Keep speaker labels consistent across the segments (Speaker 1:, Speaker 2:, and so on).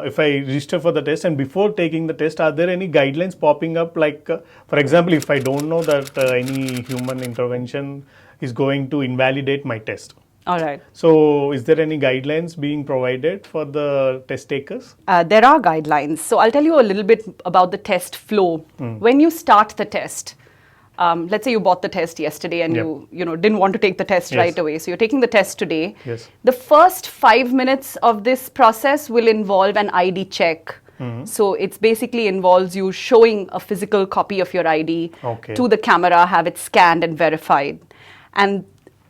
Speaker 1: if I register for the test and before taking the test, are there any guidelines popping up? Like, for example, if I don't know that any human intervention is going to invalidate my test.
Speaker 2: All right.
Speaker 1: So, is there any guidelines being provided for the test takers?
Speaker 2: There are guidelines. So, I'll tell you a little bit about the test flow. When you start the test, let's say you bought the test yesterday and you didn't want to take the test right away. So, you're taking the test today.
Speaker 1: Yes.
Speaker 2: The first 5 minutes of this process will involve an ID check. So, it basically involves you showing a physical copy of your ID to the camera, have it scanned and verified. And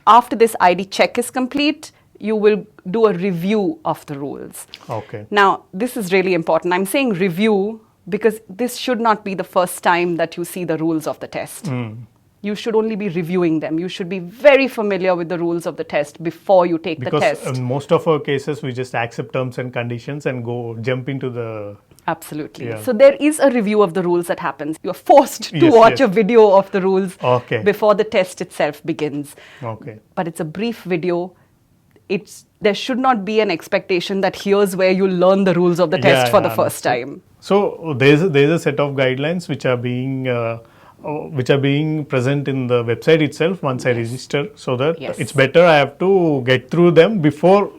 Speaker 2: after this ID check is complete, you will do a review of the rules.
Speaker 1: Okay.
Speaker 2: Now, this is really important. I'm saying review because this should not be the first time that you see the rules of the test. You should only be reviewing them. You should be very familiar with the rules of the test before you take the test.
Speaker 1: Because in most of our cases, we just accept terms and conditions and jump into the...
Speaker 2: Absolutely. Yeah. So there is a review of the rules that happens. You are forced to watch a video of the rules before the test itself begins.
Speaker 1: Okay.
Speaker 2: But it's a brief video. There should not be an expectation that here's where you learn the rules of the test for the first time.
Speaker 1: So there's a set of guidelines which are being present in the website itself once I register, so that it's better I have to get through them before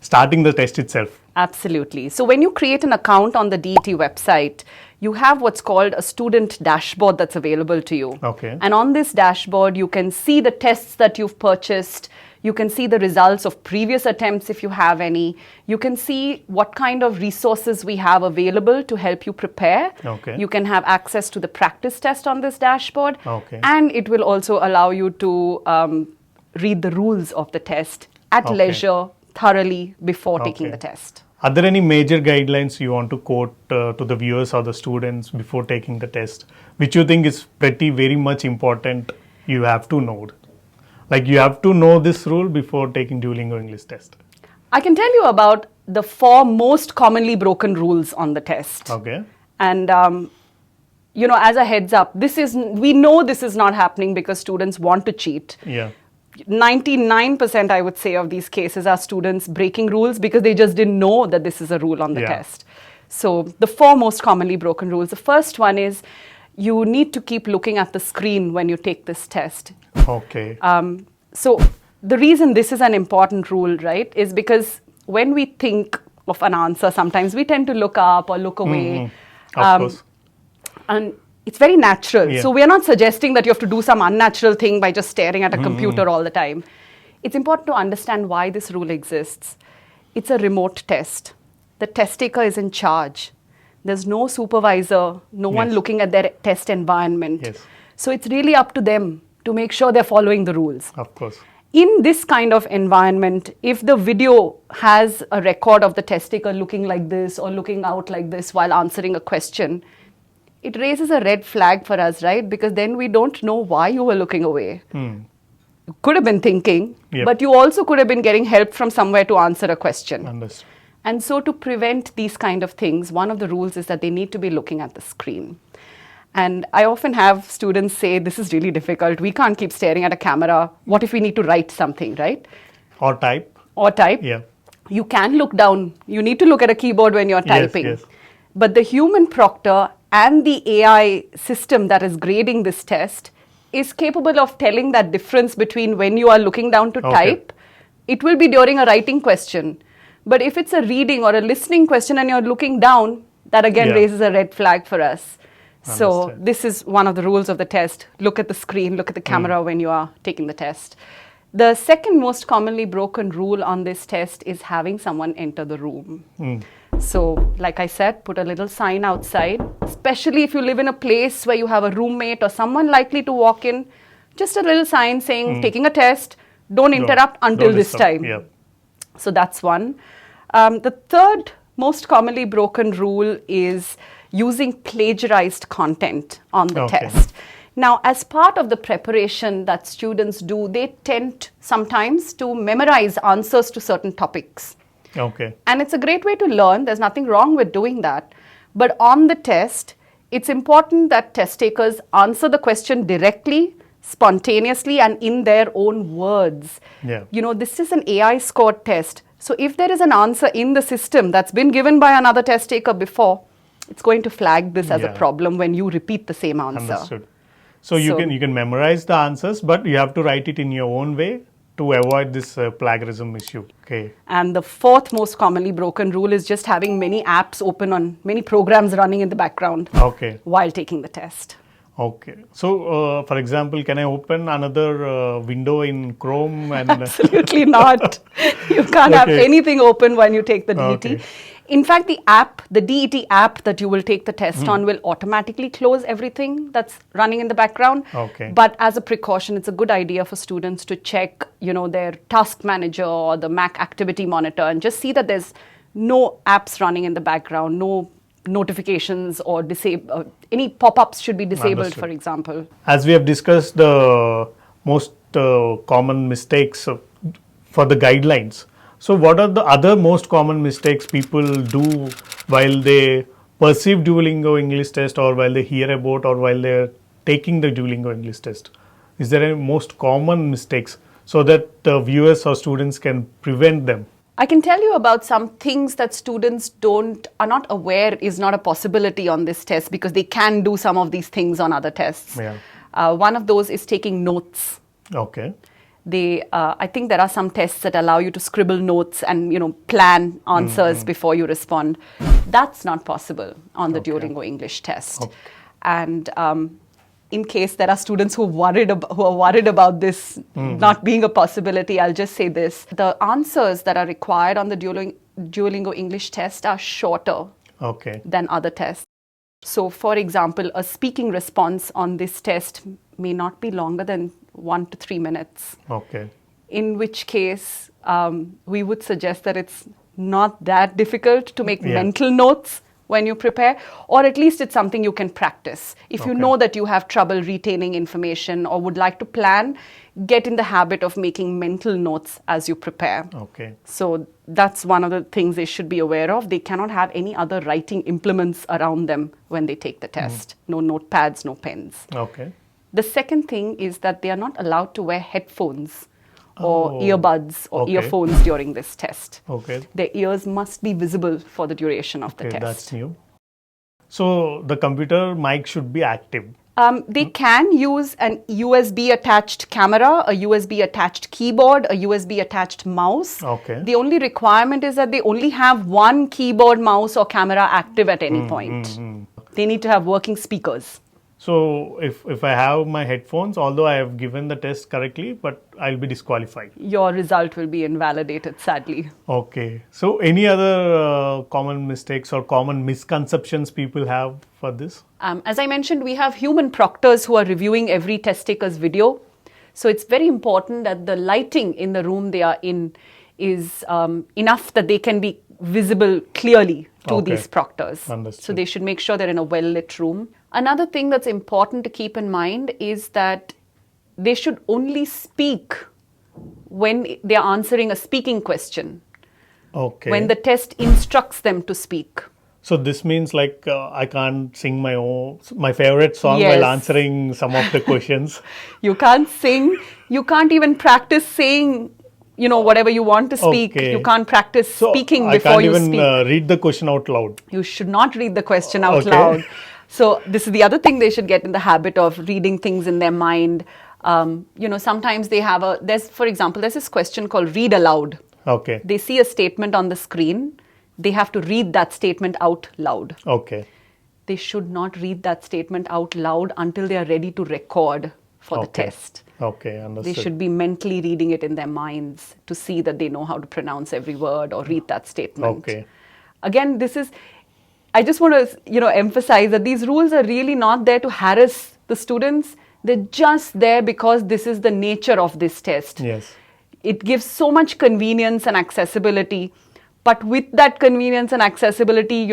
Speaker 1: starting the test itself.
Speaker 2: Absolutely. So when you create an account on the DET website, you have what's called a student dashboard that's available to you.
Speaker 1: Okay.
Speaker 2: And on this dashboard, you can see the tests that you've purchased. You can see the results of previous attempts if you have any. You can see what kind of resources we have available to help you prepare.
Speaker 1: Okay.
Speaker 2: You can have access to the practice test on this dashboard.
Speaker 1: Okay.
Speaker 2: And it will also allow you to read the rules of the test at leisure, thoroughly before taking the test.
Speaker 1: Are there any major guidelines you want to quote to the viewers or the students before taking the test, which you think is very much important you have to know? Like you have to know this rule before taking Duolingo English Test.
Speaker 2: I can tell you about the 4 most commonly broken rules on the test.
Speaker 1: Okay.
Speaker 2: And, as a heads up, we know this is not happening because students want to cheat.
Speaker 1: Yeah.
Speaker 2: 99% I would say of these cases are students breaking rules because they just didn't know that this is a rule on the test. So the 4 most commonly broken rules. The first one is you need to keep looking at the screen when you take this test.
Speaker 1: Okay.
Speaker 2: So the reason this is an important rule, right, is because when we think of an answer, sometimes we tend to look up or look away.
Speaker 1: Of course.
Speaker 2: And it's very natural. Yeah. So we're not suggesting that you have to do some unnatural thing by just staring at a computer all the time. It's important to understand why this rule exists. It's a remote test. The test taker is in charge. There's no supervisor, no one looking at their test environment.
Speaker 1: Yes.
Speaker 2: So it's really up to them to make sure they're following the rules.
Speaker 1: Of course.
Speaker 2: In this kind of environment, if the video has a record of the test taker looking like this or looking out like this while answering a question, it raises a red flag for us, right? Because then we don't know why you were looking away. You could have been thinking, but you also could have been getting help from somewhere to answer a question.
Speaker 1: Understood.
Speaker 2: And so to prevent these kind of things, one of the rules is that they need to be looking at the screen. And I often have students say, this is really difficult. We can't keep staring at a camera. What if we need to write something, right?
Speaker 1: Or type.
Speaker 2: Yeah. You can look down. You need to look at a keyboard when you're typing.
Speaker 1: Yes.
Speaker 2: But the human proctor and the AI system that is grading this test is capable of telling that difference between when you are looking down to type. It will be during a writing question. But if it's a reading or a listening question and you're looking down, that again raises a red flag for us. So this is one of the rules of the test. Look at the screen, look at the camera when you are taking the test. The second most commonly broken rule on this test is having someone enter the room. So, like I said, put a little sign outside, especially if you live in a place where you have a roommate or someone likely to walk in, just a little sign saying, taking a test, don't interrupt until this time.
Speaker 1: Yeah.
Speaker 2: So that's one. The third most commonly broken rule is using plagiarized content on the test. Now, as part of the preparation that students do, they tend sometimes to memorize answers to certain topics. And it's a great way to learn. There's nothing wrong with doing that. But on the test, it's important that test takers answer the question directly, spontaneously and in their own words.
Speaker 1: Yeah.
Speaker 2: This is an AI scored test. So if there is an answer in the system that's been given by another test taker before, it's going to flag this as a problem when you repeat the same answer.
Speaker 1: Understood. So you can memorize the answers, but you have to write it in your own way to avoid this plagiarism issue. Okay.
Speaker 2: And the fourth most commonly broken rule is just having many apps open on many programs running in the background while taking the test.
Speaker 1: Okay. So, for example, can I open another window in Chrome? And
Speaker 2: Absolutely not. You can't have anything open when you take the DET. In fact, the DET app that you will take the test on will automatically close everything that's running in the background. But as a precaution, it's a good idea for students to check, their task manager or the Mac activity monitor and just see that there's no apps running in the background, no notifications or any pop-ups should be disabled, for example.
Speaker 1: As we have discussed the most common mistakes for the guidelines. So what are the other most common mistakes people do while they perceive Duolingo English Test or while they hear about or while they're taking the Duolingo English Test? Is there any most common mistakes so that the viewers or students can prevent them?
Speaker 2: I can tell you about some things that students are not aware is not a possibility on this test because they can do some of these things on other tests. One of those is taking notes.
Speaker 1: Okay.
Speaker 2: I think there are some tests that allow you to scribble notes and plan answers before you respond. That's not possible on the Duolingo English Test. And in case there are students who are worried about this not being a possibility, I'll just say this. The answers that are required on the Duolingo English Test are shorter than other tests. So, for example, a speaking response on this test may not be longer than 1 to 3 minutes. In which case, we would suggest that it's not that difficult to make mental notes when you prepare, or at least it's something you can practice. If you know that you have trouble retaining information or would like to plan, get in the habit of making mental notes as you prepare. So that's one of the things they should be aware of. They cannot have any other writing implements around them when they take the test. No notepads, no pens. The second thing is that they are not allowed to wear headphones or earbuds or earphones during this test. Their ears must be visible for the duration of the test.
Speaker 1: That's new. So the computer mic should be active.
Speaker 2: They can use an USB attached camera, a USB attached keyboard, a USB attached mouse. The only requirement is that they only have one keyboard, mouse or camera active at any point. They need to have working speakers.
Speaker 1: So if I have my headphones, although I have given the test correctly, but I'll be disqualified.
Speaker 2: Your result will be invalidated, sadly.
Speaker 1: So any other common mistakes or common misconceptions people have for this?
Speaker 2: As I mentioned, we have human proctors who are reviewing every test taker's video. So it's very important that the lighting in the room they are in is enough that they can be visible clearly to these proctors. So they should make sure they're in a well-lit room. Another thing that's important to keep in mind is that they should only speak when they're answering a speaking question. When the test instructs them to speak.
Speaker 1: So this means like I can't sing my favorite song while answering some of the questions.
Speaker 2: You can't sing. You can't even practice saying whatever you want to speak. You can't practice speaking before you speak.
Speaker 1: I can't even read the question out loud.
Speaker 2: You should not read the question out loud. So this is the other thing they should get in the habit of reading things in their mind. Sometimes they have for example, there's this question called read aloud. They see a statement on the screen. They have to read that statement out loud. They should not read that statement out loud until they are ready to record for the test.
Speaker 1: Understood.
Speaker 2: They should be mentally reading it in their minds to see that they know how to pronounce every word or read that statement. Again, I just want to emphasize that these rules are really not there to harass the students. They're just there because this is the nature of this test. It gives so much convenience and accessibility. But with that convenience and accessibility,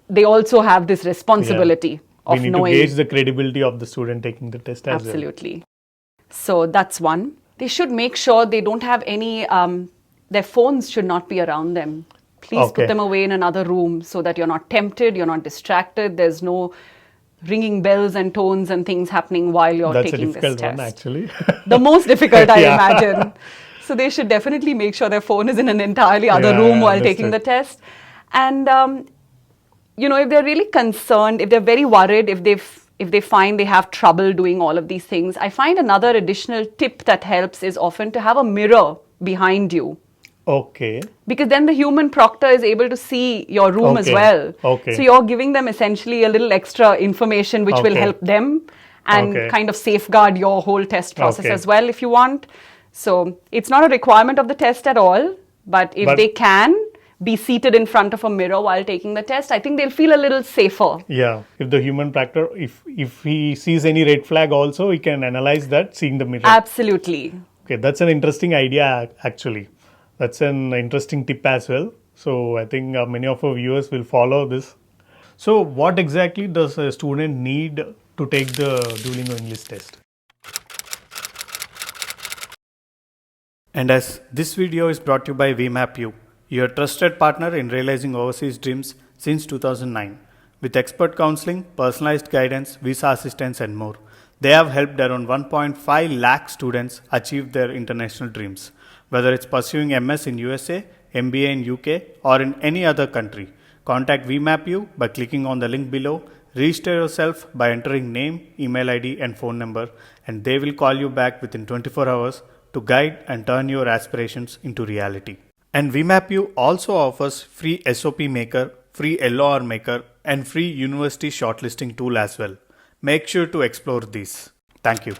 Speaker 2: they also have this responsibility of knowing.
Speaker 1: We need to gauge the credibility of the student taking the test as well.
Speaker 2: Absolutely. So that's one. They should make sure they don't have any, their phones should not be around them. Please put them away in another room so that you're not tempted, you're not distracted, there's no ringing bells and tones and things happening while you're
Speaker 1: That's a
Speaker 2: taking this
Speaker 1: difficult
Speaker 2: test.
Speaker 1: one, actually.
Speaker 2: The most difficult, I
Speaker 1: Yeah.
Speaker 2: imagine. So they should definitely make sure their phone is in an entirely other
Speaker 1: Yeah,
Speaker 2: room
Speaker 1: I
Speaker 2: while taking the
Speaker 1: understood.
Speaker 2: test. And if they're really concerned, if they're very worried, if they find they have trouble doing all of these things, I find another additional tip that helps is often to have a mirror behind you.
Speaker 1: Okay.
Speaker 2: Because then the human proctor is able to see your room as
Speaker 1: Okay.
Speaker 2: well.
Speaker 1: Okay.
Speaker 2: So you're giving them essentially a little extra information which will
Speaker 1: Okay.
Speaker 2: help them and
Speaker 1: Okay.
Speaker 2: kind of safeguard your whole test process
Speaker 1: Okay.
Speaker 2: as well if you want. So it's not a requirement of the test at all, but if they can be seated in front of a mirror while taking the test, I think they'll feel a little safer.
Speaker 1: Yeah. If the human proctor, if he sees any red flag also, he can analyze that seeing the mirror.
Speaker 2: Absolutely.
Speaker 1: Okay, that's an interesting idea actually. That's an interesting tip as well. So I think many of our viewers will follow this. So what exactly does a student need to take the Duolingo English test? And as this video is brought to you by VmapU, your trusted partner in realizing overseas dreams since 2009. With expert counseling, personalized guidance, visa assistance and more, they have helped around 1.5 lakh students achieve their international dreams. Whether it's pursuing MS in USA, MBA in UK or in any other country, contact VmapU by clicking on the link below, register yourself by entering name, email ID and phone number, and they will call you back within 24 hours to guide and turn your aspirations into reality. And VmapU also offers free SOP maker, free LOR maker and free university shortlisting tool as well. Make sure to explore these. Thank you.